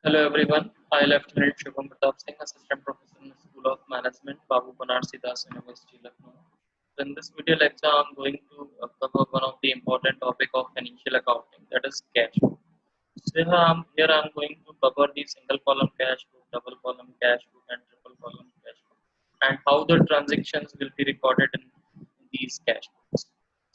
Hello everyone, I Lieutenant Shubham Pratap Singh, Assistant Professor in the School of Management, Babu Banarsi Das University, Lucknow. So in this video lecture, I'm going to cover one of the important topic of financial accounting, that is cash book. So here I'm going to cover the single column cash book, double column cash book, and triple column cash book, and how the transactions will be recorded in these cash books.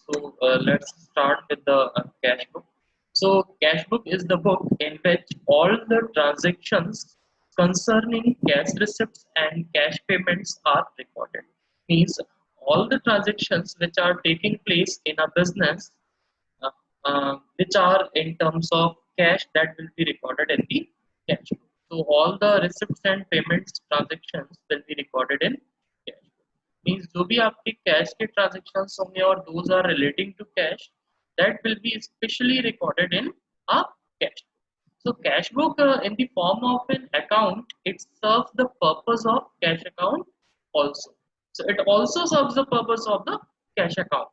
So let's start with the cash book. So cash book is the book in which all the transactions concerning cash receipts and cash payments are recorded. Means all the transactions which are taking place in a business, uh, which are in terms of cash, that will be recorded in the cash book. So all the receipts and payments transactions will be recorded in cash book. Means जो भी आपके cash के transactions होंगे और those are relating to cash, that will be specially recorded in a cash book. So cash book in the form of an account, it serves the purpose of cash account also. So it also serves the purpose of the cash account.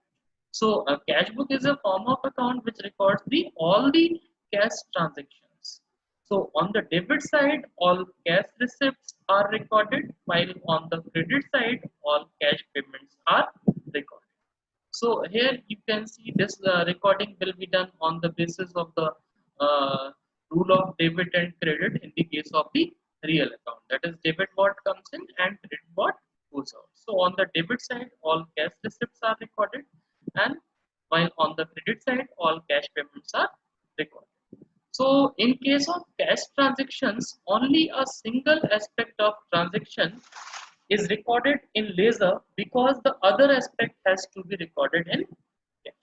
So a cash book is a form of account which records the all the cash transactions. So on the debit side, all cash receipts are recorded, while on the credit side, all cash payments are recorded. So here you can see this recording will be done on the basis of the uh, rule of debit and credit in the case of the real account. That is, debit what comes in and credit what goes out. So on the debit side, all cash receipts are recorded, and while on the credit side, all cash payments are recorded. So in case of cash transactions, only a single aspect of transaction is recorded in ledger because the other aspect has to be recorded in cash.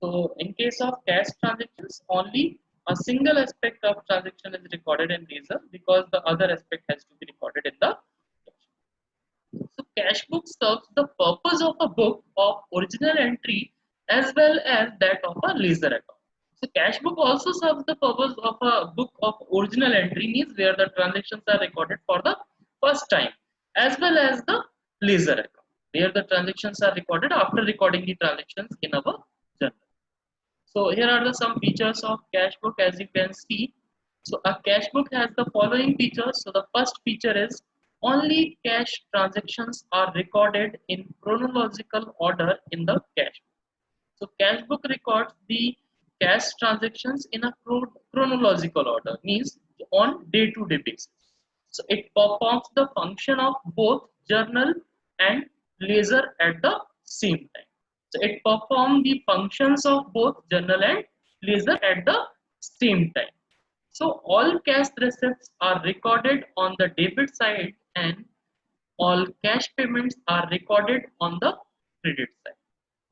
So in case of cash transactions, only a single aspect of transaction is recorded in ledger because the other aspect has to be recorded in the cash. So cash book serves the purpose of a book of original entry as well as that of a ledger account. So cash book also serves the purpose of a book of original entry, means where the transactions are recorded for the first time, as well as the ledger account where the transactions are recorded after recording the transactions in our journal. So here are the some features of cash book as you can see. So a cash book has the following features. So the first feature is only cash transactions are recorded in chronological order in the cash book. So cash book records the cash transactions in a chronological order, means on day-to-day basis. So it performs the function of both journal and ledger at the same time. So it performs the functions of both journal and ledger at the same time. So all cash receipts are recorded on the debit side and all cash payments are recorded on the credit side,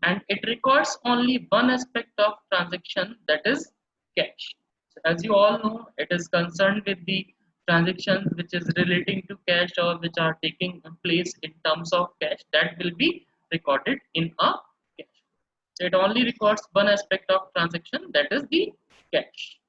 and it records only one aspect of transaction, that is cash. So as you all know, it is concerned with the transactions which is relating to cash or which are taking place in terms of cash, that will be recorded in a cash. So it only records one aspect of transaction, that is the cash.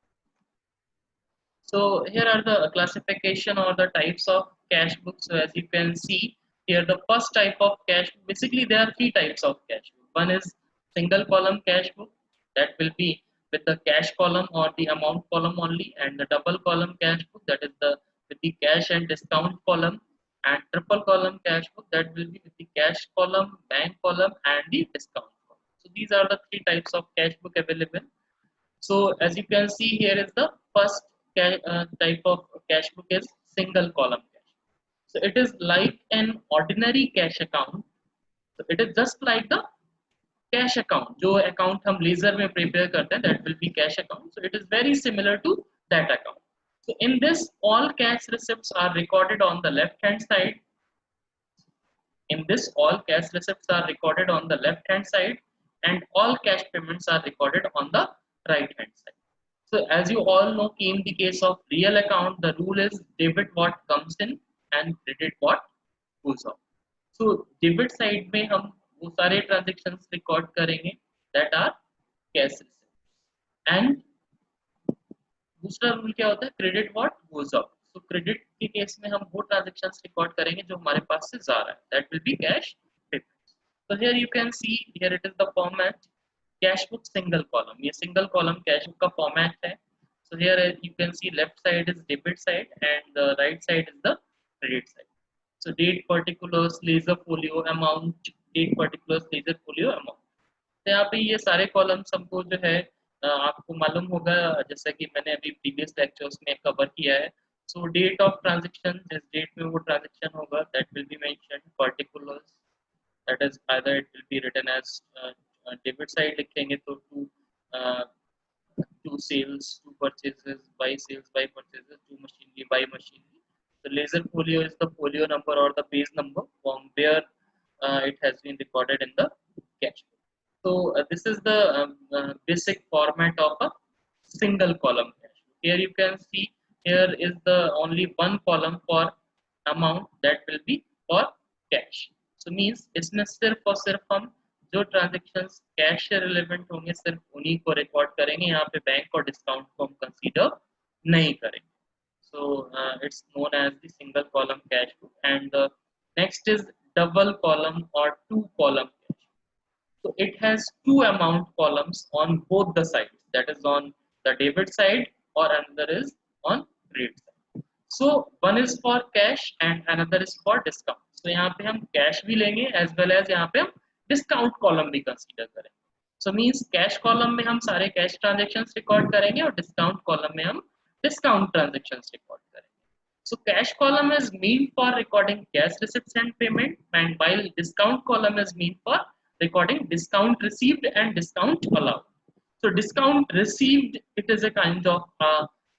So here are the classification or the types of cash books. So as you can see here, the first type of cash, basically there are three types of cash book. One is single column cash book, that will be with the cash column or the amount column only, and the double column cash book, that is the with the cash and discount column, and triple column cash book, that will be with the cash column, bank column, and the discount column. So these are the three types of cash book available. So as you can see here is the first type of cash book is single column cash. So it is like an ordinary cash account. So it is just like the cash account. जो account हम ledger में prepare करते हैं, that will be cash account. So it is very similar to that account. So in this, all cash receipts are recorded on the left hand side. In this, all cash receipts are recorded on the left hand side, and all cash payments are recorded on the right hand side. So as you all know, in the case of real account, the rule is debit what comes in and credit what goes out. So debit side में हम वो सारे transactions record करेंगे that are cash receipts, and दूसरा rule क्या होता है, credit what goes out. So credit के केस में हम वो ट्रांजेक्शंस रिकॉर्ड करेंगे जो हमारे पास से जा रहा है, that will be cash payment. So here you can see, here it is the format cash book single column. ये single column cash book का format है. So here you can see left side is debit side and the right side is the credit side. So date particulars, laser folio amount, date particulars, laser folio amount. तो यहाँ पे ये सारे columns हमको जो है आपको मालूम होगा, जैसा कि मैंने अभी प्रीवियस लेक्चर्स में कवर किया है. सो डेट ऑफ ट्रांजेक्शन, जिस डेट में वो ट्रांजेक्शन होगा that will be mention. Particulars, that is either it will be written as debit side लिखेंगे तो to sales, to purchases, by sales, by purchases, to machinery, by machinery. The laser folio is the folio number or the page number from where it has been recorded in the cache. So this is the basic format of a single column cache. Here you can see, here is the only one column for amount, that will be for cash. So means इसमें सिर्फ और सिर्फ हम जो transactions cash से relevant होंगे सिर्फ उन्हीं को रिकॉर्ड करेंगे. यहाँ पे बैंक और डिस्काउंट को हम कंसीडर नहीं करेंगे. So it's known as the single column cache book. And the next is double column or two column cache. So it has two amount columns on both the sides, that is on the debit side or another is on credit side. So one is for cash and another is for discount. So यहाँ पे हम cash भी लेंगे as well as यहाँ पे हम discount column भी consider करेंगे. So means cash column में हम सारे cash transactions record करेंगे और discount column में हम discount transactions record करेंगे. So cash column is meant for recording cash receipts and payment, and while discount column is meant for recording discount received and discount allowed. So discount received, it is a kind of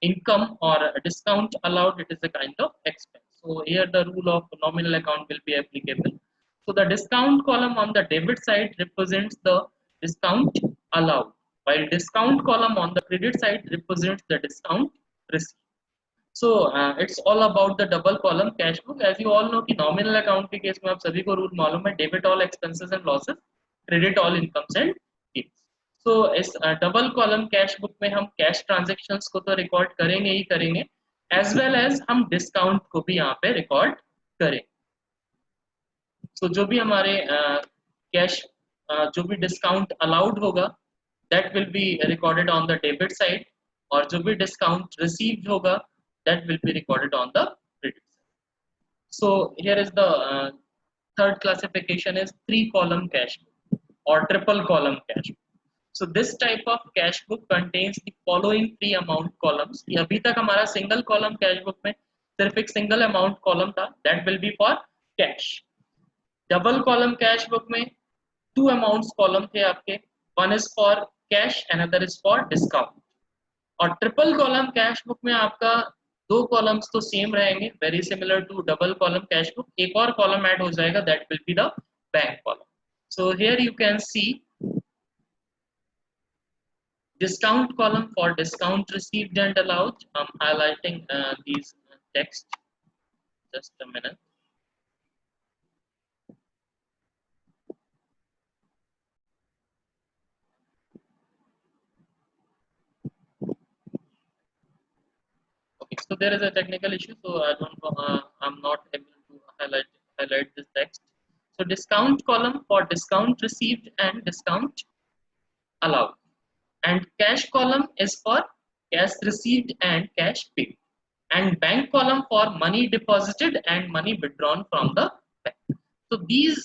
income, or a discount allowed, it is a kind of expense. So here the rule of nominal account will be applicable. So the discount column on the debit side represents the discount allowed, while discount column on the credit side represents the discount received. So it's all about the double column cash book. As you all know कि nominal account के case में आप सभी को rule मालूम है, debit all expenses and losses, credit all incomes and gains. So इस double column cash book में हम cash transactions को तो record करेंगे ही करेंगे, as well as हम discount को भी यहाँ पे record करेंगे. So जो भी हमारे cash जो भी discount allowed होगा that will be recorded on the debit side, और जो भी discount received होगा that will be recorded on the credit side. So here is the third classification is three column cash book or triple column cash book. So this type of cash book contains the following three amount columns. अभी तक हमारा single column cash book में सिर्फ एक single amount column था, that will be for cash. Double column cash book में two amounts column थे आपके, one is for cash, another is for discount. और ट्रिपल कॉलम कैश बुक में आपका दो कॉलम्स तो सेम रहेंगे, very similar to double column cash book. एक और कॉलम ऐड हो जाएगा, that will be the bank column. So here you can see discount column for discount received and allowed. I'm highlighting these text. Just a minute. Okay, so there is a technical issue, so I don't know, I'm not able to highlight this text. So discount column for discount received and discount allowed, and cash column is for cash received and cash paid, and bank column for money deposited and money withdrawn from the bank. So these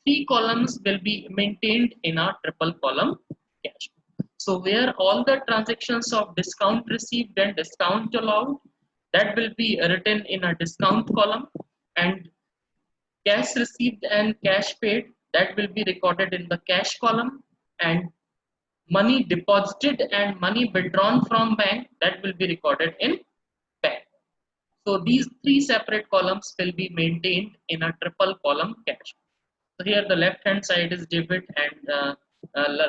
three columns will be maintained in our triple column cash. So where all the transactions of discount received and discount allowed, that will be written in a discount column, and cash received and cash paid, that will be recorded in the cash column, and money deposited and money withdrawn from bank, that will be recorded in bank. So these three separate columns will be maintained in a triple column cash. So here the left hand side is debit and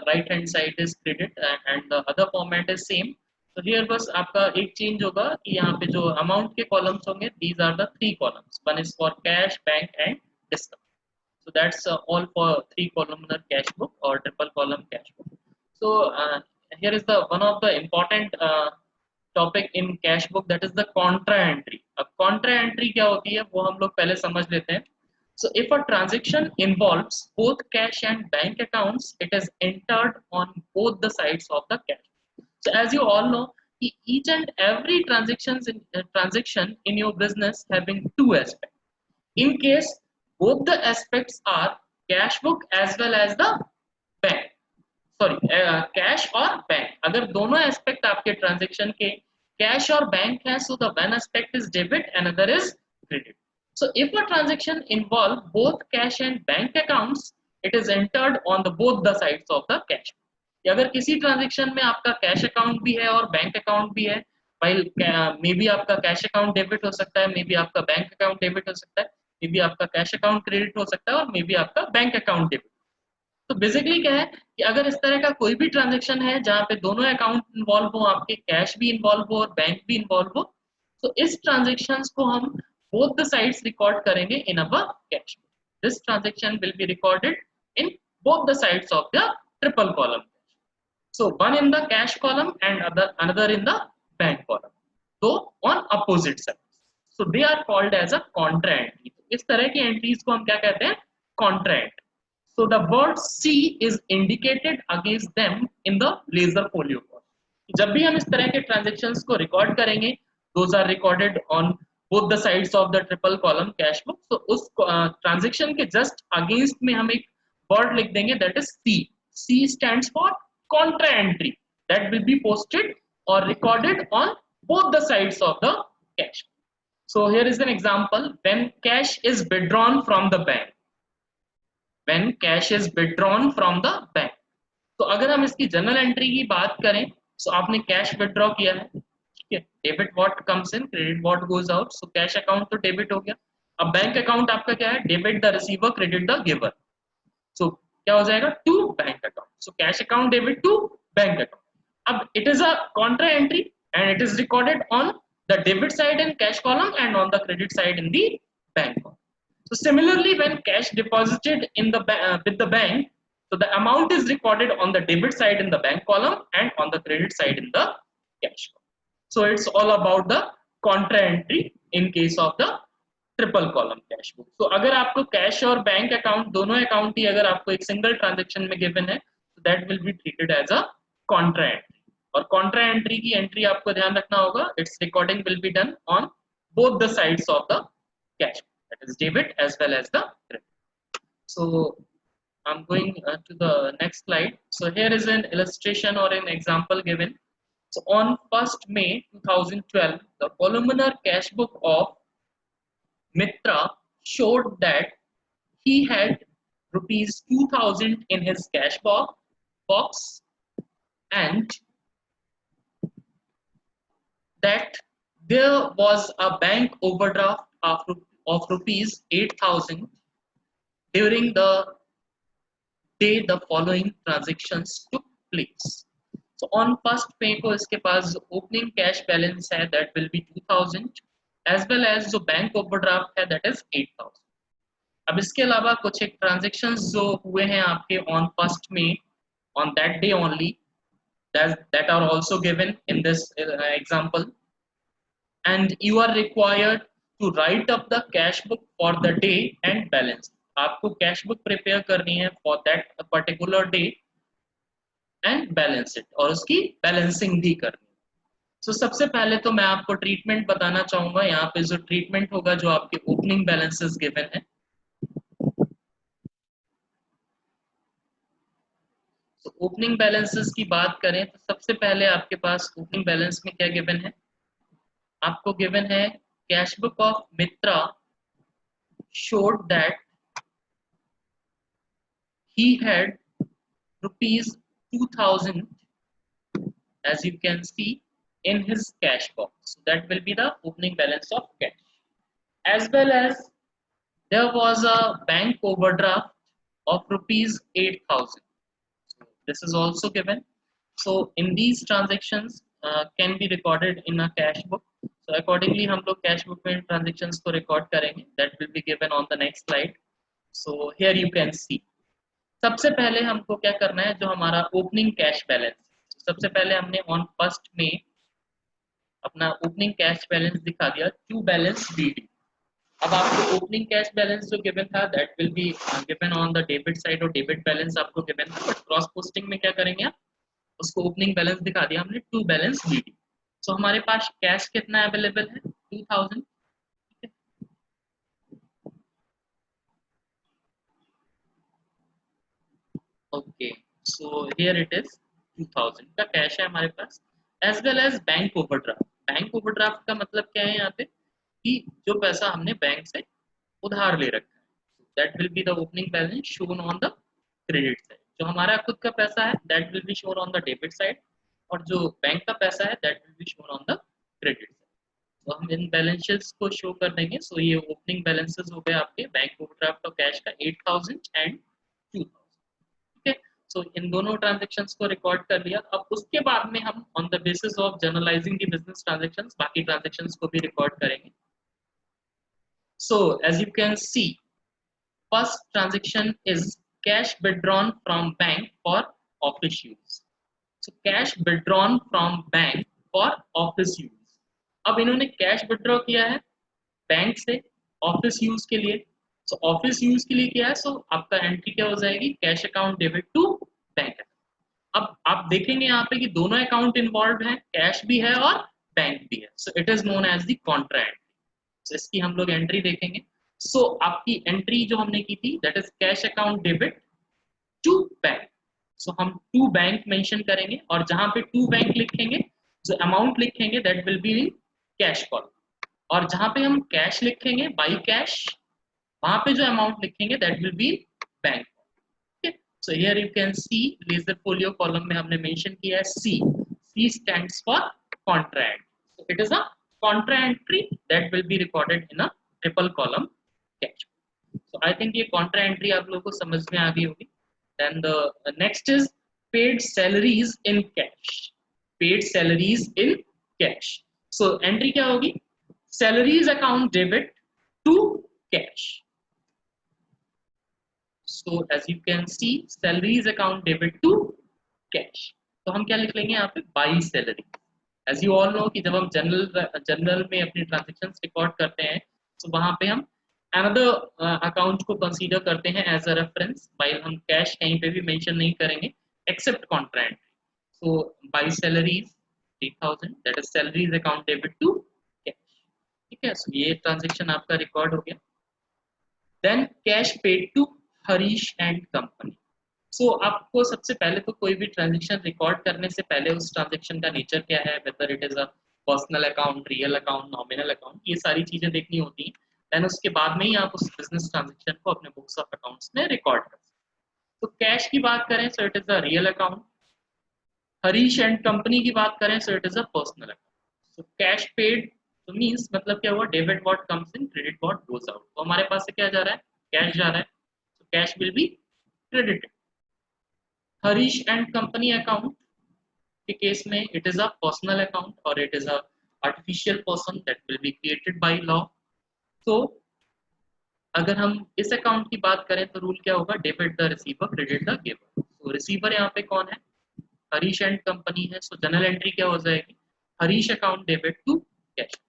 right hand side is credit, and the other format is same. So here बस आपका एक change होगा कि यहाँ पे जो amount के columns होंगे, these are the three columns. One is for cash, bank and discount. So that's all for three columnar cash book or triple column cash book. So here is the one of the important topic in cash book, that is the contra entry. अब contra entry क्या होती है वो हम लोग पहले समझ लेते हैं. So if a transaction involves both cash and bank accounts, it is entered on both the sides of the cash. So as you all know each and every transaction in your business having two aspects. In case both the aspects are cash book as well as the bank, sorry cash और bank, अगर दोनों aspect आपके transaction के cash और bank है, so the one aspect is debit and other is credit. So if a transaction involve both cash and bank accounts, it is entered on the both the sides of the cash. अगर किसी transaction में आपका cash account भी है और bank account भी है, while may be आपका कैश अकाउंट डेबिट हो सकता है, मे बी आपका बैंक अकाउंट डेबिट हो सकता है, मे बी आपका कैश अकाउंट क्रेडिट हो सकता है और मे बी आपका बैंक अकाउंट डेबिट. तो बेसिकली क्या है कि अगर इस तरह का कोई भी ट्रांजेक्शन है जहां पे दोनों अकाउंट इन्वॉल्व हो, आपके कैश भी इन्वॉल्व हो और बैंक भी इन्वॉल्व हो, तो इस ट्रांजेक्शन को हम बोथ द साइड्स रिकॉर्ड करेंगे in our cash. This transaction will be recorded in both the sides of the triple column. So one in the cash column and another in the bank column, though on opposite sides. So they are called as a contra entry. इस तरह की entries को हम क्या कहते हैं? Contra entry. So the word C is indicated against them in the laser folio. जब भी हम इस तरह के ट्रांजेक्शन्स को रिकॉर्ड करेंगे, those are recorded on both the sides of the triple column cash book. So उस ट्रांजेक्शन के जस्ट अगेंस्ट में हम एक वर्ड लिख देंगे, that is C. C stands for contra entry that will be posted or recorded on both the sides of the cash. So here is an example. When cash is withdrawn from the bank, when cash is withdrawn from the bank, तो अगर हम इसकी general entry की बात करें, तो आपने cash withdraw किया है, ठीक है, debit what comes in, credit what goes out. So cash account तो डेबिट हो गया. अब बैंक अकाउंट आपका क्या है? Debit the receiver, credit the giver. So क्या हो जाएगा? To bank account. So cash account debit to bank account. अब it is a contra entry and it is recorded on the debit side in cash column and on the credit side in the bank column. So similarly, when cash deposited in the with the bank, so the amount is recorded on the debit side in the bank column and on the credit side in the cash column. So it's all about the contra entry in case of the triple column cash book. तो अगर आपको cash और bank account दोनों account ही अगर आपको एक single transaction में गिवन है, तो that will be treated as a contra entry. और कॉन्ट्रा एंट्री की एंट्री आपको ध्यान रखना होगा, its recording will be done on both the sides of the cash, that is debit as well as the credit. So I'm going to the next slide. So here is an illustration or an example given. So on 1st May 2012, the columnar cash book of Mitra showed that he had rupees 2000 in his cash box and that there was a bank overdraft of rupees 8000 during the day the following transactions took place. So on 1st May को इसके पास opening cash balance है, that will be 2000, as well as जो bank overdraft है, that is 8000. अब इसके अलावा कुछ एक ट्रांजेक्शंस जो हुए हैं आपके on 1st May, on that day only, that are also given in this example, and you are required to write up the cash book for the day and balance. आपको कैश बुक प्रिपेयर करनी है for that particular day and balance it, और उसकी balancing भी करनी है. So, सबसे पहले तो मैं आपको ट्रीटमेंट बताना चाहूंगा. यहाँ पे जो ट्रीटमेंट होगा, जो आपके ओपनिंग बैलेंसेस गिवन है, तो ओपनिंग बैलेंसेस की बात करें तो सबसे पहले आपके पास ओपनिंग बैलेंस में क्या गिवन है? आपको गिवन है cash book of Mitra showed that he had rupees 2000, as you can see, in his cash box. So that will be the opening balance of cash, as well as there was a bank overdraft of rupees 8000. So this is also given. So in these transactions can be recorded in a cash book. So accordingly हम लोग cash book में transactions को record करेंगे. That will be given on the next slide. So here you can see. सबसे पहले हमको क्या करना है, जो हमारा ओपनिंग कैश बैलेंस, सबसे पहले हमने ऑन 1st May अपना ओपनिंग कैश बैलेंस दिखा दिया, टू बैलेंस BD. अब आपको ओपनिंग कैश बैलेंस जो गिवन था, that will be given on the debit side, और डेबिट बैलेंस आपको गिवन था, बट क्रॉस पोस्टिंग में क्या करेंगे आप, उसको ओपनिंग बैलेंस दिखा दिया हमने, टू बैलेंस BD. सो हमारे पास कैश कितना अवेलेबल है 2000. Okay, so here it is 2000 का कैश है हमारे पास, as well as bank overdraft. Bank overdraft का मतलब क्या है यहाँ पे कि जो पैसा हमने बैंक से उधार ले रखा है, that will be the opening balance shown on the credit side. जो हमारा खुद का पैसा है that will be shown on the debit side, और जो बैंक का पैसा है that will be shown on the credit side. तो हम इन बैलेंसेस को शो कर देंगे. सो ये ओपनिंग बैलेंसेस हो गए आपके बैंक ओवरड्राफ्ट और कैश का 8000 एंड 2000. ठीक है, सो इन दोनों ट्रांजेक्शन्स को रिकॉर्ड कर लिया. अब उसके बाद में हम on the basis of journalising the business transactions बाकी ट्रांजेक्शन्स को भी रिकॉर्ड करेंगे. So as you can see, first transaction is cash withdrawn from bank for office use. So cash withdrawn from bank for office use. अब इन्होंने cash withdraw किया है bank से office use के लिए. सो ऑफिस यूज के लिए किया है, सो आपका एंट्री क्या हो जाएगी, cash account debit to bank. अब आप देखेंगे यहाँ पे कि दोनों अकाउंट इन्वॉल्व हैं, कैश भी है और बैंक भी है. So it is known as the contra entry. So इसकी हम लोग एंट्री देखेंगे. सो आपकी एंट्री जो हमने की थी that is cash account debit to bank. So हम टू बैंक मेंशन करेंगे, और जहां पे टू बैंक लिखेंगे जो अमाउंट लिखेंगे that will be in cash column, और जहां पे हम कैश लिखेंगे बाई कैश वहां पे जो अमाउंट लिखेंगे that will be bank. So here you can see ledger folio column में हमने मेंशन किया है C. C stands for contra entry. So it is a contra entry that will be recorded in a triple column cash. So I think ये contra entry आप लोगों को समझ में आ गई होगी. Then the next is paid salaries in cash. Paid salaries in cash. So entry क्या होगी, salaries account debit to cash. So as you can see, salaries account debit to cash. तो हम क्या लिख लेंगे यहाँ पे, by salary. As you all know कि जब हम जनरल में अपनी ट्रांजेक्शन्स रिकॉर्ड करते हैं तो वहां पे हम अनदर अकाउंट को कंसीडर करते हैं एज अ रेफरेंस, वाइल हम कैश कहीं पे भी मेंशन नहीं करेंगे except contra entry. So by salaries 3000 that is salaries account debit to cash. ठीक है, सो ये ट्रांजेक्शन आपका रिकॉर्ड हो गया. Then cash paid to Harish and company. So आपको सबसे पहले तो कोई भी ट्रांजेक्शन रिकॉर्ड करने से पहले उस ट्रांजेक्शन का नेचर क्या है, whether it is a personal account, real account, nominal account, ये सारी चीजें देखनी होती हैं. देन उसके बाद में ही आप उस बिजनेस ट्रांजेक्शन को अपने बुक्स ऑफ अकाउंट्स में रिकॉर्ड कर सकते. तो कैश की बात करें सो it is a real account. Harish and company की बात करें सो it is a personal account. So cash paid तो मीन्स मतलब क्या हुआ, debit what comes in, credit what goes out. तो हमारे पास से क्या जा रहा है, कैश जा रहा है. So cash will be credited. Harish and company account के केस में it is a personal account और it is a artificial person that will be created by law. So अगर हम इस अकाउंट की बात करें तो रूल क्या होगा, debit the receiver credit the giver. तो रिसीवर यहाँ पे कौन है, हरीश एंड कंपनी है. सो जनरल एंट्री क्या हो जाएगी, Harish account debit to cash.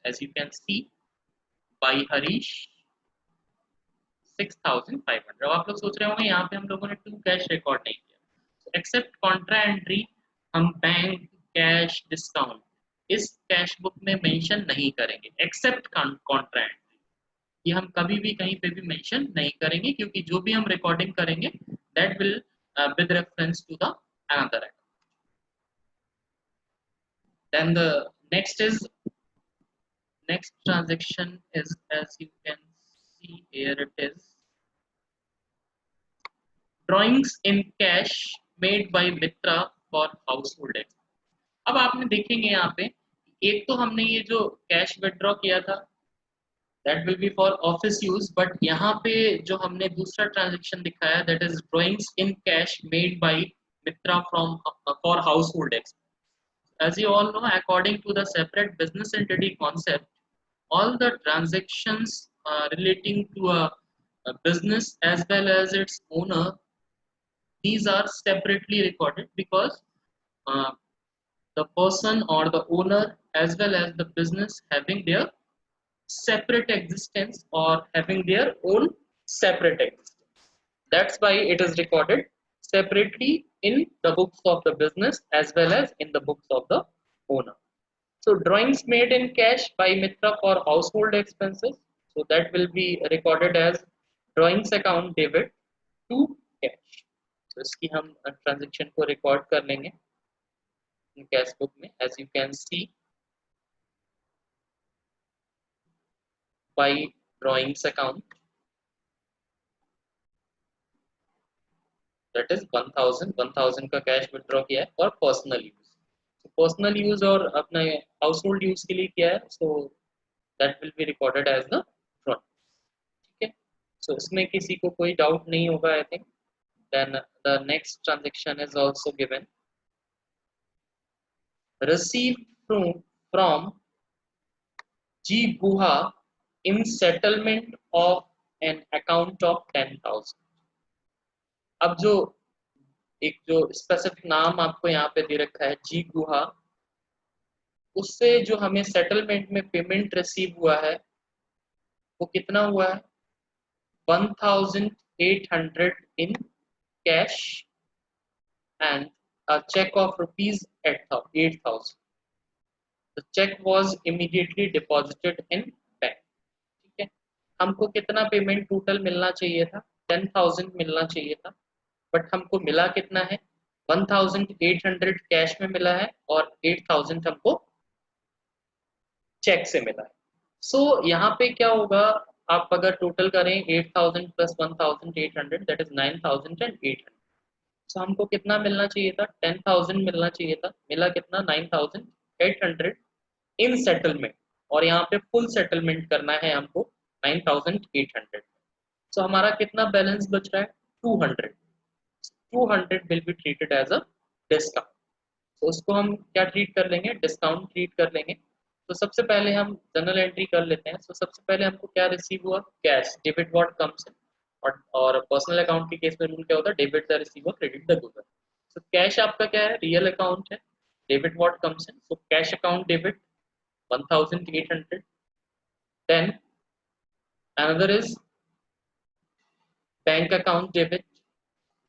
As you can see by Harish 6500. अब आप लोग सोच रहे होंगे यहाँ पे हम लोगों ने टू कैश रिकॉर्ड नहीं किया. एक्सेप्ट कॉन्ट्रा एंट्री हम बैंक कैश डिस्काउंट इस कैश बुक में मेंशन नहीं करेंगे. एक्सेप्ट कॉन्ट्रा एंट्री ये हम कभी भी कहीं पे भी मेंशन नहीं करेंगे, क्योंकि जो भी हम रिकॉर्डिंग करेंगे that will with reference to the another account. Then the next transaction is, as you can see here, it is drawings in cash made by Mitra for household x. अब आपने देखेंगे यहाँ पे एक तो हमने ये जो कैश विड्रॉ किया था that will B for office use, but यहाँ पे जो हमने दूसरा ट्रांजेक्शन दिखाया that is drawings in cash made by Mitra from for household x. As you all know, according to the separate business entity concept, all the transactions relating to a business as well as its owner, these are separately recorded because uh, the person or the owner as well as the business having their separate existence or having their own separate existence. That's why it is recorded separately in the books of the business as well as in the books of the owner. So drawings made in cash by Mitra for household expenses, so that will be recorded as drawings account debit to cash. So इसकी हम transaction को record कर लेंगे in cash book में, as you can see by drawings account, that is 1000 का cash withdraw किया है for personal use, personal use और अपने हाउसहोल्ड यूज के लिए किया है, so that will be recorded as the drawing. ठीक है, सो इसमें किसी को कोई डाउट नहीं होगा I think. Then the next transaction is also given, received from G Guha in settlement of an account of 10,000। अब जो एक जो स्पेसिफिक नाम आपको यहाँ पे दे रखा है जी गुहा, उससे जो हमें सेटलमेंट में पेमेंट रिसीव हुआ है वो कितना हुआ है, 1800 in cash and a check of rupees 8,000. The check was immediately deposited in bank। ठीक है, हमको कितना पेमेंट टोटल मिलना चाहिए था, 10,000 मिलना चाहिए था, बट हमको मिला कितना है, 1800 कैश में मिला है और 8000 हमको चेक से मिला है। सो यहाँ पे क्या होगा, आप अगर टोटल करें 8000 प्लस 1800 दैट इज 9800। सो हमको कितना मिलना चाहिए था, 10,000 मिलना चाहिए था, मिला कितना 9800 इन सेटलमेंट, और यहाँ पे फुल सेटलमेंट करना है हमको 9800। सो हमारा कितना बैलेंस बच रहा है, 200। 200 will be treated as a discount. तो उसको हम क्या ट्रीट कर लेंगे, डिस्काउंट ट्रीट कर लेंगे। तो सबसे पहले हम जनरल एंट्री कर लेते हैं। तो सबसे पहले हमको क्या रिसीव हुआ, cash, debit what comes in, और पर्सनल अकाउंट के केस में रूल क्या होता है, debit the receiver credit the giver. तो कैश आपका क्या है, रियल अकाउंट है, debit what comes in, so cash account debit 1800। Then another is bank account debit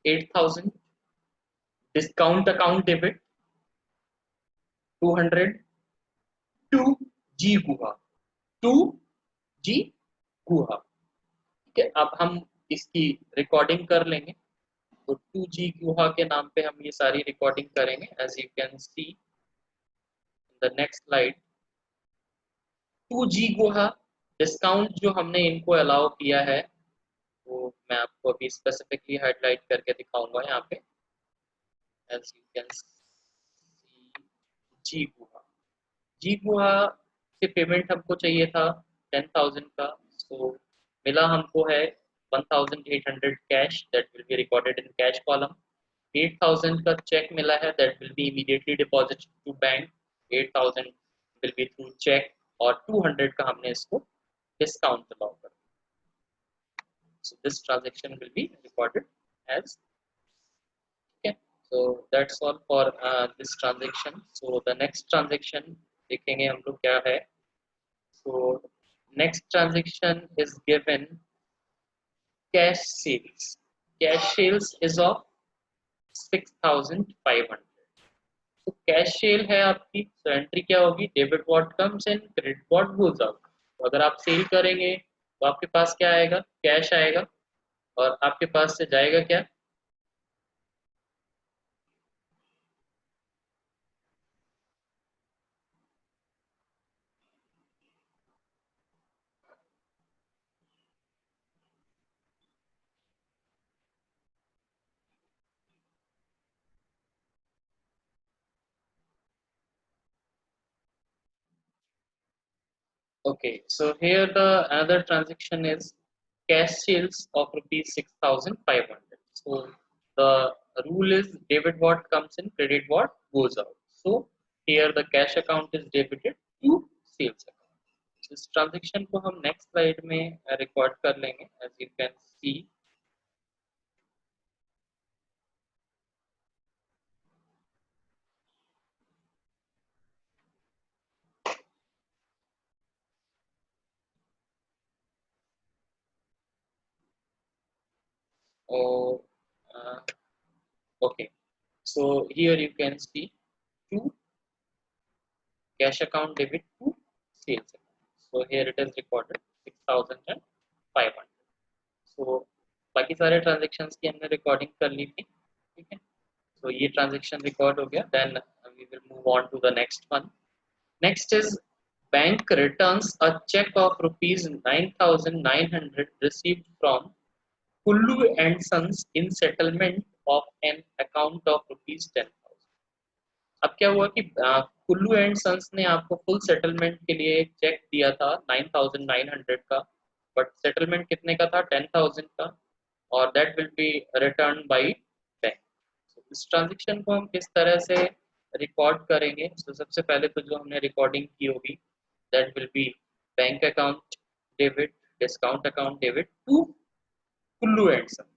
8000, discount account debit 200 to G Guha, to G Guha. ठीक है, अब हम इसकी रिकॉर्डिंग कर लेंगे। तो 2G गुहा के नाम पे हम ये सारी रिकॉर्डिंग करेंगे, as you can see in the next slide. 2G Guha discount जो हमने इनको अलाउ किया है वो मैं आपको अभी स्पेसिफिकली हाईलाइट करके दिखाऊंगा यहाँ पे, एज यू कैन सी जी गुहा। जी गुहा से पेमेंट हमको चाहिए था 10,000 का, सो मिला हमको है 1800 cash, that will be recorded in cash column. 8000 का चेक मिला है, that will be immediately deposit to bank, 8000 will be through cheque, और 200 का हमने इसको डिस्काउंट अलाउ कर, so this transaction will be recorded as. ठीक है, so that's all for this transaction। so the next transaction देखेंगे हम लोग क्या है। so next transaction is given cash sales। cash sales is of 6500। तो कैश सेल है आपकी, तो एंट्री क्या होगी, debit what comes in, credit what goes out. तो अगर आप सेल करेंगे तो आपके पास क्या आएगा, कैश आएगा, और आपके पास से जाएगा क्या, okay, so here the another transaction is cash sales of rupees 6500। so the rule is debit what comes in, credit what goes out। so here the cash account is debited to sales account। इस transaction को हम next slide में record कर लेंगे, as you can सी। और Okay, so here you can see to cash account debit to sales account. So here it is recorded 6,500. So बाकी सारे transactions की हमने रिकॉर्डिंग कर ली थी, ठीक है। तो ये ट्रांजेक्शन रिकॉर्ड हो गया, then we will move on to the next one. Next is bank returns a cheque of rupees 9,900 received from Kullu and sons in settlement of an account of rupees 10,000। अब क्या हुआ कि कुल्लू एंड सन्स ने आपको full settlement के लिए एक check दिया था 9,900 का, बट सेटलमेंट कितने का था? 10,000 का, और that will B return by bank. इस ट्रांजेक्शन को हम किस तरह से रिकॉर्ड करेंगे? तो सबसे पहले तो जो हमने रिकॉर्डिंग की होगी that will be bank account debit, discount account debit to Kullu and sons.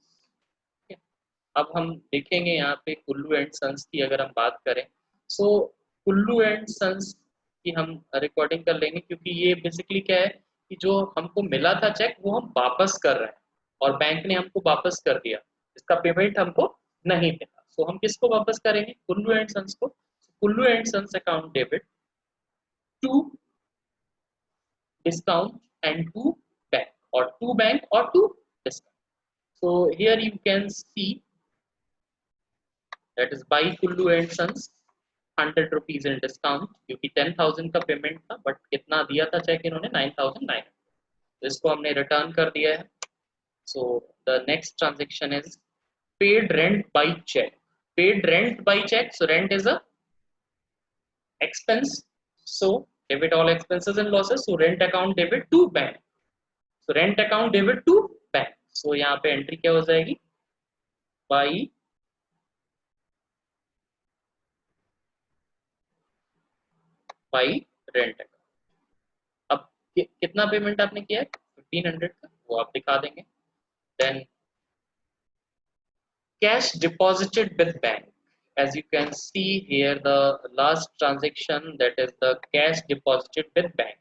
अब हम देखेंगे यहाँ पे कुल्लू एंड सन्स की अगर हम बात करें, सो कुल्लू एंड सन्स की हम रिकॉर्डिंग कर लेंगे, क्योंकि ये बेसिकली क्या है कि जो हमको मिला था चेक वो हम वापस कर रहे हैं और बैंक ने हमको वापस कर दिया, इसका पेमेंट हमको नहीं मिला। सो हम किसको वापस करेंगे? कुल्लू एंड सन्स को। Kullu and sons account debit to discount and to bank, or to bank or to discount. So here you can see that is by Kullu and Sons 100 rupees in discount, क्योंकि 10,000 का payment था but कितना दिया था check इन्होंने? 9,900। तो इसको हमने रिटर्न कर दिया है। So the next transaction is paid rent by cheque. Paid rent by cheque, so rent is a expense, so debit all expenses and losses, so rent account debit to bank, so rent account debit to bank। so यहाँ पे entry क्या हो जाएगी? By rent account. अब कितना payment आपने किया है? 1,500 का, वो आप दिखा देंगे। Then cash deposited with bank, as you can see here the last transaction, that is the cash deposited with bank।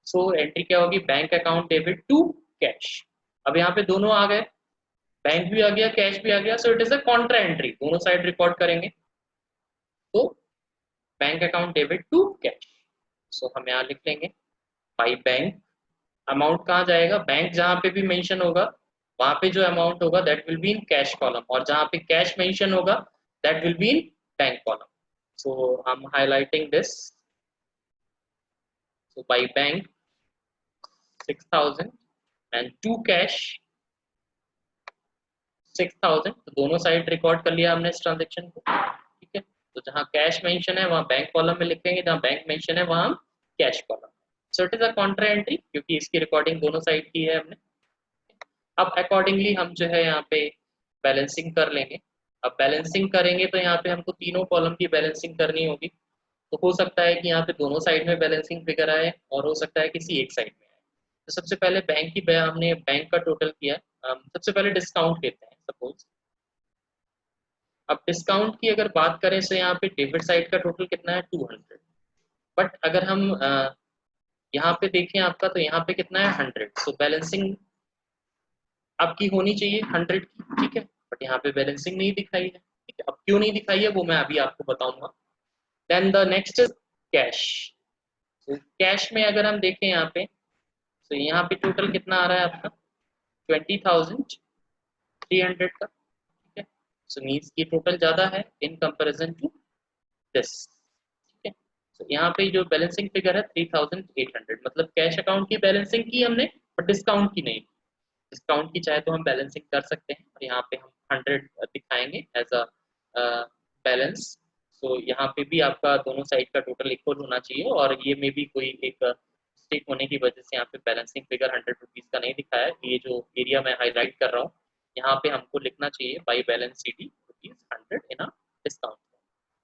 so entry क्या होगी? Bank account debit to cash. अब यहाँ पे दोनों आ गए, बैंक भी आ गया, कैश भी आ गया, so it is a contra entry, दोनों साइड रिकॉर्ड करेंगे। तो bank account debit to cash, so हम यहाँ लिख लेंगे बाई बैंक। अमाउंट कहाँ जाएगा? बैंक जहाँ पे भी मेंशन होगा वहां पे जो अमाउंट होगा that will be in cash column, और जहाँ पे कैश मेंशन होगा that will be in bank column. So I am highlighting this. So by bank 6,000 and to cash 6,000, तो दोनों साइड रिकॉर्ड कर लिया हमने इस ट्रांजेक्शन को, ठीक है। तो जहाँ कैश मेंशन है वहाँ बैंक कॉलम में लिखेंगे, जहाँ बैंक मेंशन है वहाँ हम cash column. So it is a contra entry, क्योंकि इसकी रिकॉर्डिंग दोनों साइड की है हमने। अब अकॉर्डिंगली हम जो है यहाँ पे बैलेंसिंग कर लेंगे। अब बैलेंसिंग करेंगे तो यहाँ पे हमको तीनों कॉलम की बैलेंसिंग करनी होगी। तो हो सकता है कि यहाँ पे दोनों साइड में बैलेंसिंग फिगर आए और हो सकता है किसी एक साइड में आए। तो सबसे पहले बैंक की हमने बैंक का टोटल किया। सबसे पहले डिस्काउंट लेते हैं सपोज। अब डिस्काउंट की अगर बात करें तो यहाँ पे डेबिट साइड का टोटल कितना है? 200। बट अगर हम यहाँ पे देखें आपका, तो यहाँ पे कितना है? 100। सो बैलेंसिंग आपकी होनी चाहिए 100 की, ठीक है। बट यहाँ पे बैलेंसिंग नहीं दिखाई है, ठीक है। अब क्यों नहीं दिखाई है वो मैं अभी आपको बताऊंगा। Then the next is cash. Cash में अगर हम देखें यहाँ पे, तो यहाँ पे टोटल कितना आ रहा है आपका? 20,300 का, ठीक है। सो मीन्स की टोटल ज्यादा है इन कंपेरिजन टू दिस, ठीक है। सो यहाँ पे जो बैलेंसिंग फिगर है 3,800, मतलब कैश अकाउंट की बैलेंसिंग की हमने बट डिस्काउंट की नहीं। डिस्काउंट की चाहे तो हम बैलेंसिंग कर सकते हैं, और यहाँ पे हम 100 दिखाएंगे एज अ बैलेंस। सो यहाँ पे भी आपका दोनों साइड का टोटल इक्वल होना चाहिए, और ये में भी कोई एक मिस्टेक होने की वजह से यहाँ पे बैलेंसिंग फिगर 100 रुपीज का नहीं दिखाया है। ये जो एरिया मैं हाईलाइट कर रहा हूँ यहाँ पे हमको लिखना चाहिए by balance CD rupees 100 in a discount,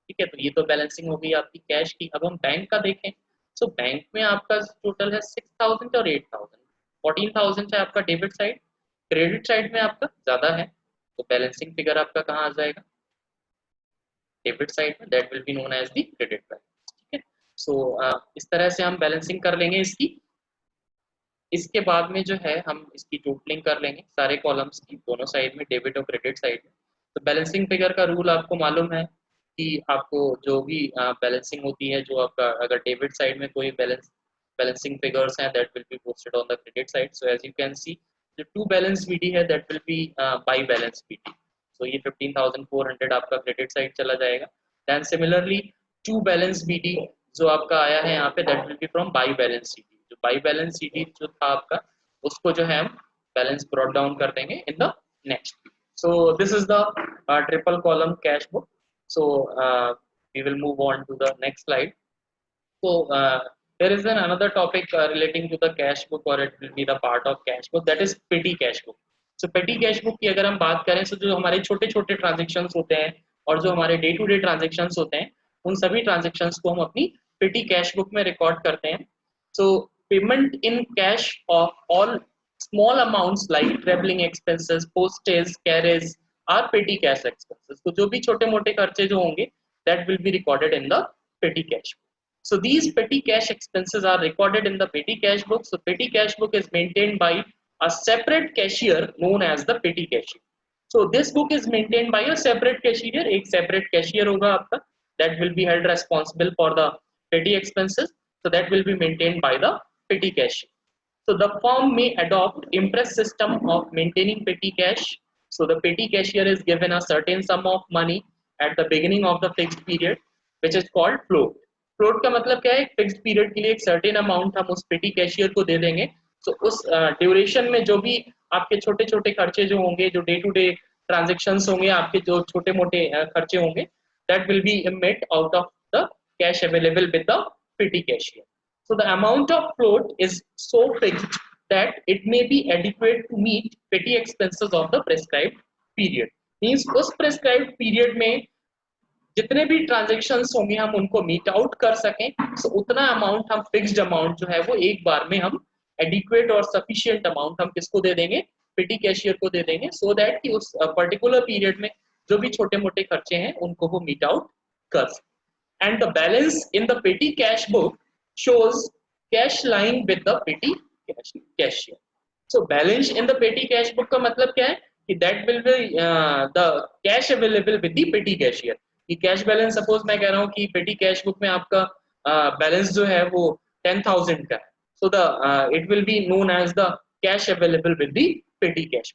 ठीक है। तो ये तो बैलेंसिंग हो गई आपकी कैश की। अब हम बैंक का देखें, सो बैंक में आपका टोटल है 6,000 और 8,000। 14,000 है आपका डेबिट साइड, क्रेडिट साइड में आपका ज्यादा है, तो बैलेंसिंग फिगर आपका कहाँ आ जाएगा? डेबिट साइड में, that will be known as the credit balance, ठीक है। सो इस तरह से हम बैलेंसिंग कर लेंगे इसकी। इसके बाद में जो है हम इसकी टोटलिंग कर लेंगे सारे कॉलम्स की, दोनों साइड में, डेबिट और क्रेडिट साइड में। तो बैलेंसिंग फिगर का रूल आपको मालूम है कि आपको जो भी बैलेंसिंग होती है, जो आपका अगर डेबिट साइड में कोई बैलेंसिंग फिगर्स हैं, that will be posted on the credit side. So as you can see जो टू बैलेंस बीडी है that will be by balance BD. So ये 15,400 आपका क्रेडिट साइड चला जाएगा. Then similarly to balance BD जो आपका आया है यहाँ पे, that will be from by balance CD. जो बाई बैलेंस सीडी जो था आपका, उसको जो है हम बैलेंस ब्रॉट डाउन कर देंगे इन the next. So this is the triple column cash book. So we will move on to the next slide. So there is another topic relating to the cash book, or it will be the part of cash book, that is petty cash book. So petty cash book की अगर हम बात करें, तो जो हमारे छोटे छोटे ट्रांजेक्शन्स होते हैं और जो हमारे डे टू डे ट्रांजेक्शन्स होते हैं, उन सभी ट्रांजेक्शन्स को हम अपनी petty cash book में रिकॉर्ड करते हैं. So payment in cash of all small amounts like traveling expenses, postage, carriage are petty cash expenses. तो जो भी छोटे मोटे खर्चे जो होंगे, that will be recorded in the petty cash book. So these petty cash expenses are recorded in the petty cash book. So petty cash book is maintained by a separate cashier known as the petty cashier. So this book is maintained by a separate cashier. एक separate cashier होगा आपका, that will be held responsible for the petty expenses. So that will be maintained by the petty cashier. So the firm may adopt impress system of maintaining petty cash. So the petty cashier is given a certain sum of money at the beginning of the fixed period, which is called float. Float का मतलब क्या है? एक fixed period के लिए एक certain amount हम उस पेटी कैशियर को दे देंगे. तो उस ड्यूरेशन में जो भी आपके छोटे छोटे खर्चे जो होंगे, जो डे टू डे ट्रांजेक्शन्स होंगे, आपके जो छोटे मोटे खर्चे होंगे, that will be met out of the cash available with the petty cashier. So the amount of float is so fixed that it may be adequate to meet petty expenses of the prescribed period. Means उस prescribed period में जितने भी transactions होंगे हम उनको meet out कर सकें. सो उतना अमाउंट हम फिक्स्ड अमाउंट जो है वो एक बार में हम एडिक्वेट और सफिशिएंट अमाउंट हम किसको दे देंगे? पेटी कैशियर को दे देंगे, सो दैट कि उस पर्टिकुलर पीरियड में जो भी छोटे मोटे खर्चे हैं उनको वो मीट आउट कर सके. And the balance in the petty cash book shows cash line with the petty cashier. So balance in the petty cash book का मतलब क्या है कि that will be the cash available with the petty cashier. कि cash balance suppose मैं कह रहा हूँ कि पेटी कैश बुक में आपका बैलेंस जो है वो 10,000 का है. So the it will be known as the cash available with the petty cash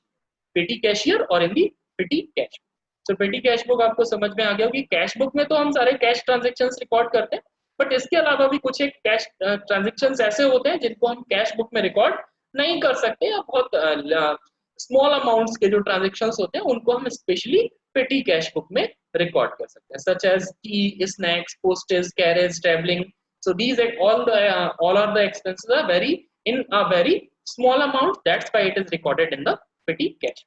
petty cashier और इन दी पेटी कैश. सो पेटी कैश बुक आपको समझ में आ गया कि कैश बुक में तो हम सारे कैश ट्रांजेक्शन्स रिकॉर्ड करते हैं, बट इसके अलावा भी कुछ एक कैश ट्रांजेक्शन्स ऐसे होते हैं जिनको हम कैश बुक में रिकॉर्ड नहीं कर सकते, या बहुत स्मॉल अमाउंट्स के जो ट्रांजेक्शन्स होते हैं उनको हम स्पेशली पेटी कैश बुक में रिकॉर्ड कर सकते हैं, such as tea, snacks, postage, carriage, travelling. So these all are the expenses are very in a very small amount, that's why it is recorded in the petty cash.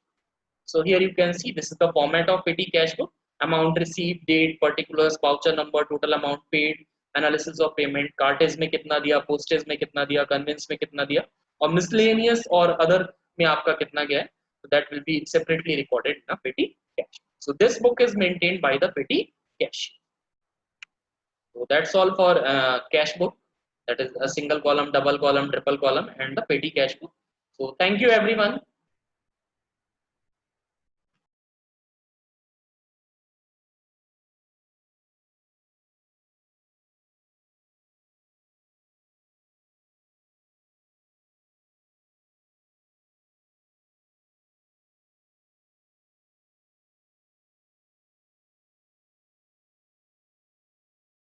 So here you can see this is the format of petty cash book: amount received, date, particulars, voucher number, total amount paid, analysis of payment, cartage में कितना दिया, postage में कितना दिया, conveyance में कितना दिया, और miscellaneous और other में आपका कितना गया है. So that will be separately recorded in a petty cash. So this book is maintained by the petty cash. So that's all for cash book. That is a single column, double column, triple column, and the petty cash book. So thank you everyone.